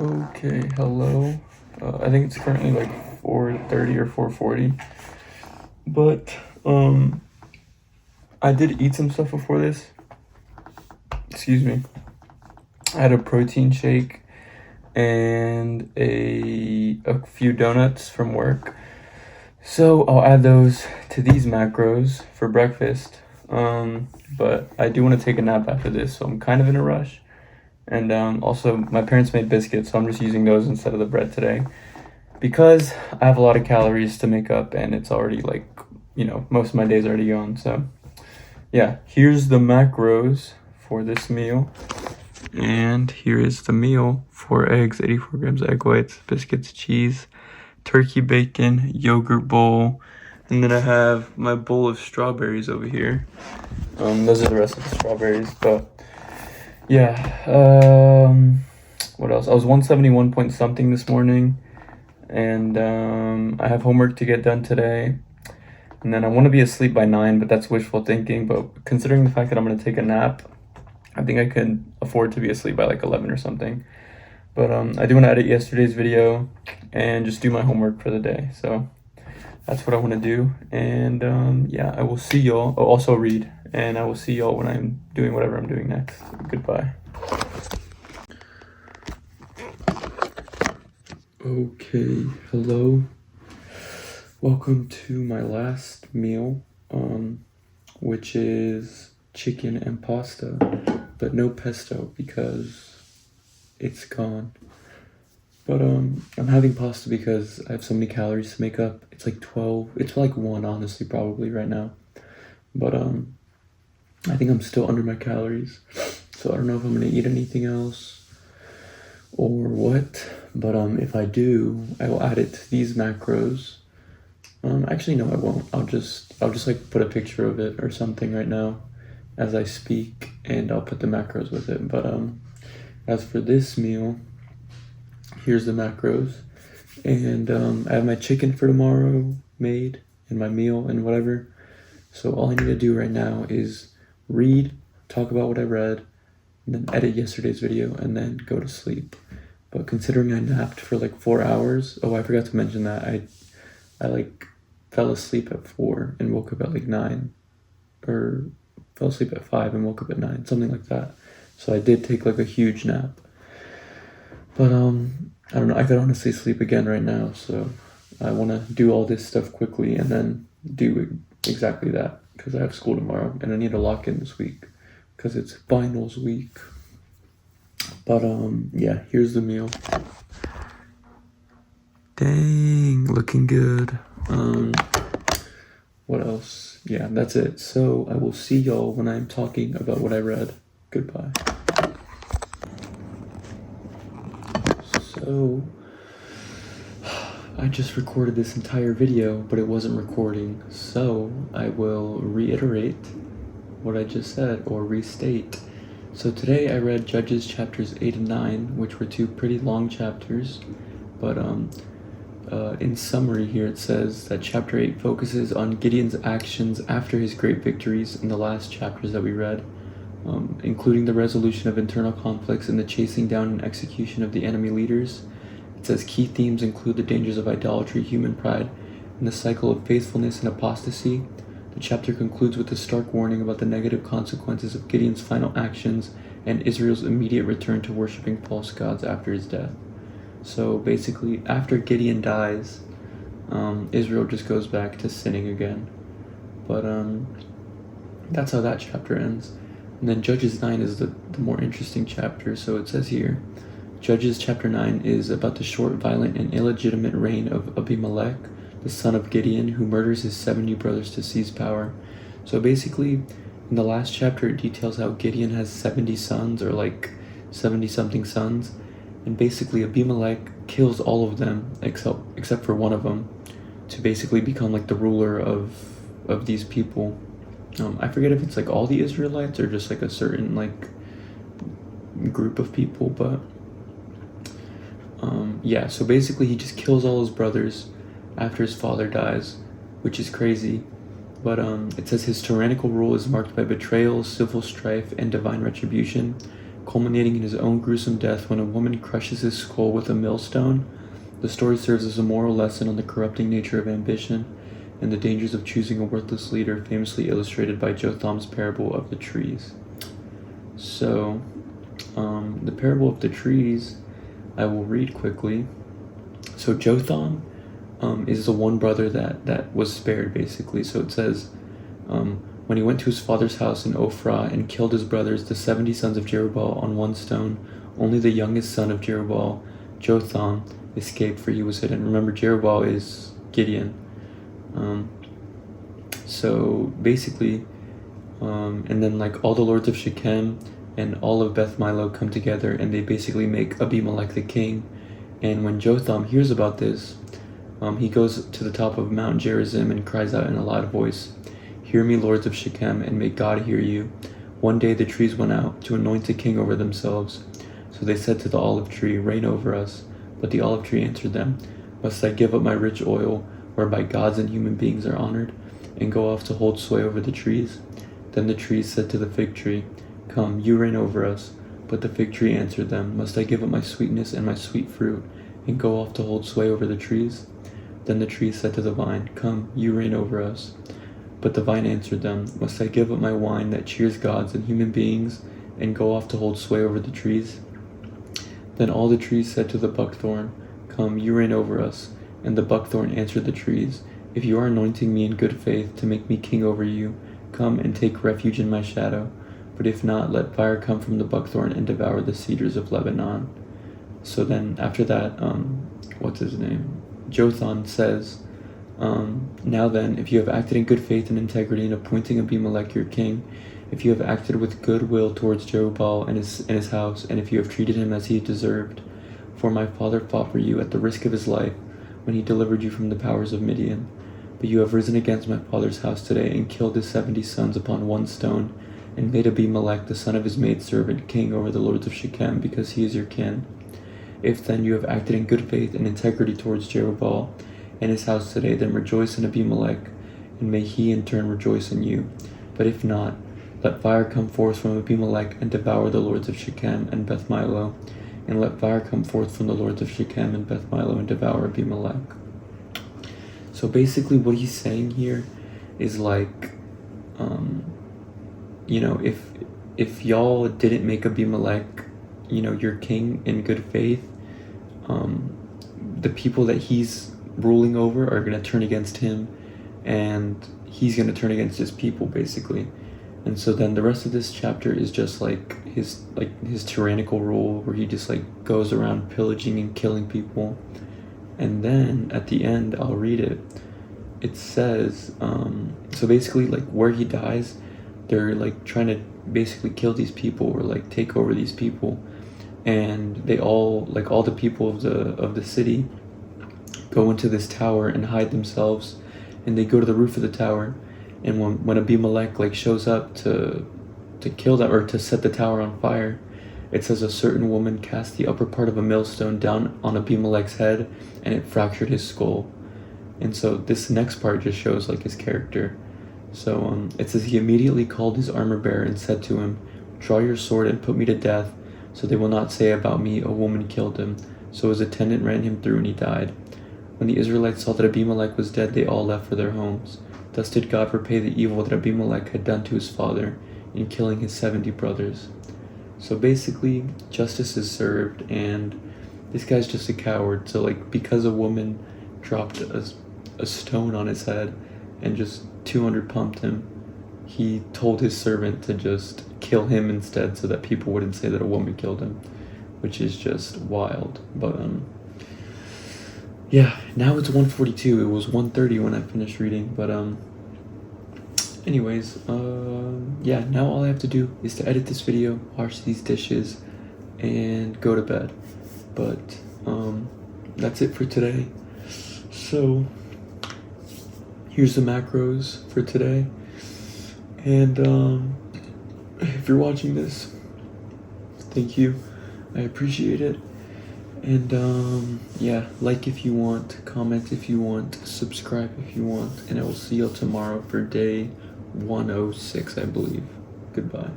Okay, hello. I think it's currently like 4:30 or 4:40. But I did eat some stuff before this. Excuse me. I had a protein shake and a few donuts from work. So I'll add those to these macros for breakfast. But I do want to take a nap after this, so I'm kind of in a rush. And also, my parents made biscuits, so I'm just using those instead of the bread today because I have a lot of calories to make up, and it's already like, most of my day's already gone. So yeah, here's the macros for this meal. And here is the meal: 4 eggs, 84 grams egg whites, biscuits, cheese, turkey bacon, yogurt bowl, and then I have my bowl of strawberries over here. Those are the rest of the strawberries, but yeah. What else? I was 171 point something this morning, and I have homework to get done today. And then I want to be asleep by 9, but that's wishful thinking. But considering the fact that I'm going to take a nap, I think I could afford to be asleep by like 11 or something. But I do want to edit yesterday's video and just do my homework for the day. So that's what I want to do. And yeah, I will see y'all. Oh, also read. And I will see y'all when I'm doing whatever I'm doing next. Goodbye. Okay, hello. Welcome to my last meal, which is chicken and pasta, but no pesto because it's gone. But I'm having pasta because I have so many calories to make up. It's like 12. It's like 1, honestly, probably right now. But I think I'm still under my calories, so I don't know if I'm gonna eat anything else or what. But if I do, I will add it to these macros. Actually, no, I won't. I'll just like put a picture of it or something right now as I speak, and I'll put the macros with it. But as for this meal, here's the macros, and I have my chicken for tomorrow made, and my meal and whatever. So all I need to do right now is read, talk about what I read, and then edit yesterday's video, and then go to sleep. But considering I napped for like 4 hours, oh, I forgot to mention that I like fell asleep at 4 and woke up at like 9, or fell asleep at 5 and woke up at 9, something like that. So I did take like a huge nap. But I don't know, I could honestly sleep again right now, so I want to do all this stuff quickly and then do exactly that because I have school tomorrow and I need to lock in this week because it's finals week. But yeah, here's the meal. Dang, looking good. What else? Yeah, that's it. So I will see y'all when I'm talking about what I read. Goodbye. So I just recorded this entire video, but it wasn't recording, so I will reiterate what I just said, or restate. So today I read Judges chapters 8 and 9, which were 2 pretty long chapters, but in summary here it says that chapter 8 focuses on Gideon's actions after his great victories in the last chapters that we read, including the resolution of internal conflicts and the chasing down and execution of the enemy leaders. It says key themes include the dangers of idolatry, human pride, and the cycle of faithfulness and apostasy. The chapter concludes with a stark warning about the negative consequences of Gideon's final actions and Israel's immediate return to worshiping false gods after his death. So basically, after Gideon dies, Israel just goes back to sinning again. But that's how that chapter ends. And then Judges 9 is the more interesting chapter. So it says here, Judges chapter 9 is about the short, violent, and illegitimate reign of Abimelech, the son of Gideon, who murders his 70 brothers to seize power. So basically, in the last chapter, it details how Gideon has 70 sons, or like 70-something sons, and basically Abimelech kills all of them except for one of them to basically become like the ruler of these people. I forget if it's like all the Israelites or just like a certain like group of people, but yeah, so basically he just kills all his brothers after his father dies, which is crazy. But it says his tyrannical rule is marked by betrayal, civil strife, and divine retribution, culminating in his own gruesome death when a woman crushes his skull with a millstone. The story serves as a moral lesson on the corrupting nature of ambition and the dangers of choosing a worthless leader, famously illustrated by Jotham's parable of the trees. So, the parable of the trees, I will read quickly. So Jotham is the one brother that was spared, basically. So it says, when he went to his father's house in Ophrah and killed his brothers, the 70 sons of Jerubbaal, on one stone, only the youngest son of Jerubbaal, Jotham, escaped, for he was hidden. Remember, Jerubbaal is Gideon. So basically, and then like all the lords of Shechem and all of Beth Milo come together, and they basically make Abimelech the king. And when Jotham hears about this, he goes to the top of Mount Gerizim and cries out in a loud voice, "Hear me, lords of Shechem, and may God hear you." One day the trees went out to anoint a king over themselves. So they said to the olive tree, "Reign over us." But the olive tree answered them, "Must I give up my rich oil, whereby gods and human beings are honored, and go off to hold sway over the trees?" Then the trees said to the fig tree, "Come, you reign over us." But the fig tree answered them, "Must I give up my sweetness and my sweet fruit, and go off to hold sway over the trees?" Then the tree said to the vine, "Come, you reign over us." But the vine answered them, "Must I give up my wine that cheers gods and human beings, and go off to hold sway over the trees?" Then all the trees said to the buckthorn, "Come, you reign over us." And the buckthorn answered the trees, "If you are anointing me in good faith to make me king over you, come and take refuge in my shadow. But if not, let fire come from the buckthorn and devour the cedars of Lebanon." So then after that, Jotham says, "Now then, if you have acted in good faith and integrity in appointing Abimelech your king, if you have acted with goodwill towards Jerubbaal and his house, and if you have treated him as he deserved, for my father fought for you at the risk of his life when he delivered you from the powers of Midian. But you have risen against my father's house today and killed his 70 sons upon one stone, and made Abimelech the son of his maidservant king over the lords of Shechem, because he is your kin. If then you have acted in good faith and integrity towards Jerubbaal and his house today, then rejoice in Abimelech, and may he in turn rejoice in you. But if not, let fire come forth from Abimelech and devour the lords of Shechem and Beth Milo, and let fire come forth from the lords of Shechem and Beth Milo and devour Abimelech." So basically what he's saying here is like, if y'all didn't make Abimelech, your king in good faith, the people that he's ruling over are going to turn against him, and he's going to turn against his people, basically. And so then the rest of this chapter is just like his tyrannical rule, where he just like goes around pillaging and killing people. And then at the end, I'll read it. It says, so basically like where he dies, they're like trying to basically kill these people or like take over these people. And they all, like all the people of the city, go into this tower and hide themselves, and they go to the roof of the tower. And when Abimelech like shows up to kill them or to set the tower on fire, it says a certain woman cast the upper part of a millstone down on Abimelech's head, and it fractured his skull. And so this next part just shows like his character. So it says, "He immediately called his armor bearer and said to him, 'Draw your sword and put me to death, so they will not say about me, a woman killed him.' So his attendant ran him through, and he died. When the Israelites saw that Abimelech was dead, they all left for their homes. Thus did God repay the evil that Abimelech had done to his father in killing his 70 brothers." So basically, justice is served, and this guy's just a coward. So like, because a woman dropped a stone on his head and just 200 pumped him, he told his servant to just kill him instead, so that people wouldn't say that a woman killed him, which is just wild. But yeah, now it's 1:42. It was 1:30 when I finished reading. But anyways, yeah, now all I have to do is to edit this video, wash these dishes, and go to bed. But that's it for today. So here's the macros for today. And if you're watching this, thank you. I appreciate it. And yeah, like if you want, comment if you want, subscribe if you want, and I will see you tomorrow for day 106, I believe. Goodbye.